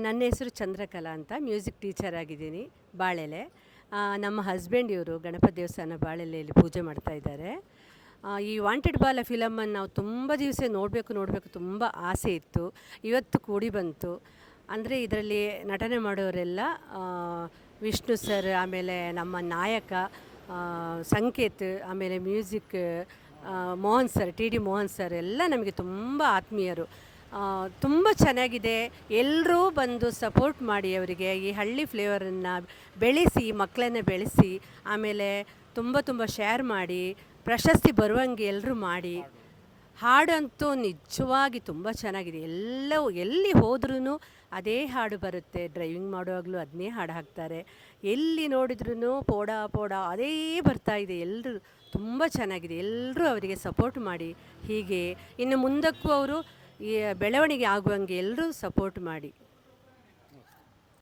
ನನ್ನ ಹೆಸರು ಚಂದ್ರಕಲಾ ಅಂತ, ಮ್ಯೂಸಿಕ್ ಟೀಚರ್ ಆಗಿದ್ದೀನಿ ಬಾಳೆಲೆ. ನಮ್ಮ ಹಸ್ಬೆಂಡ್ ಇವರು ಗಣಪತಿ ದೇವಸ್ಥಾನ ಬಾಳೆಲೆಯಲ್ಲಿ ಪೂಜೆ ಮಾಡ್ತಾ ಇದ್ದಾರೆ. ಈ ವಾಂಟೆಡ್ ಬಾಲ ಫಿಲಮನ್ನು ನಾವು ತುಂಬ ದಿವಸ ನೋಡಬೇಕು ತುಂಬ ಆಸೆ ಇತ್ತು. ಇವತ್ತು ಕೂಡಿ ಬಂತು. ಅಂದರೆ ಇದರಲ್ಲಿ ನಟನೆ ಮಾಡೋರೆಲ್ಲ ವಿಷ್ಣು ಸರ್, ಆಮೇಲೆ ನಮ್ಮ ನಾಯಕ ಸಂಕೇತ್, ಆಮೇಲೆ music Mohan sir, T Mohan sir ಎಲ್ಲ ನಮಗೆ ತುಂಬ ಆತ್ಮೀಯರು. ತುಂಬ ಚೆನ್ನಾಗಿದೆ. ಎಲ್ಲರೂ ಬಂದು ಸಪೋರ್ಟ್ ಮಾಡಿ ಅವರಿಗೆ ಈ ಹಳ್ಳಿ ಫ್ಲೇವರನ್ನು ಬೆಳೆಸಿ, ಮಕ್ಕಳನ್ನ ಬೆಳೆಸಿ, ಆಮೇಲೆ ತುಂಬ ಶೇರ್ ಮಾಡಿ, ಪ್ರಶಸ್ತಿ ಬರುವಂಗೆ ಎಲ್ಲರೂ ಮಾಡಿ. ಹಾಡಂತೂ ನಿಜವಾಗಿ ತುಂಬ ಚೆನ್ನಾಗಿದೆ. ಎಲ್ಲಿ ಹೋದ್ರೂ ಅದೇ ಹಾಡು ಬರುತ್ತೆ. ಡ್ರೈವಿಂಗ್ ಮಾಡುವಾಗಲೂ ಅದನ್ನೇ ಹಾಡು ಹಾಕ್ತಾರೆ. ಎಲ್ಲಿ ನೋಡಿದ್ರೂ ಪೋಡ ಅದೇ ಬರ್ತಾ ಇದೆ. ಎಲ್ಲರೂ ತುಂಬ ಚೆನ್ನಾಗಿದೆ. ಎಲ್ಲರೂ ಅವರಿಗೆ ಸಪೋರ್ಟ್ ಮಾಡಿ. ಹೀಗೆ ಇನ್ನು ಮುಂದಕ್ಕೂ ಅವರು ಈ ಬೆಳವಣಿಗೆ ಆಗುವಂಗೆ ಎಲ್ಲರೂ ಸಪೋರ್ಟ್ ಮಾಡಿ.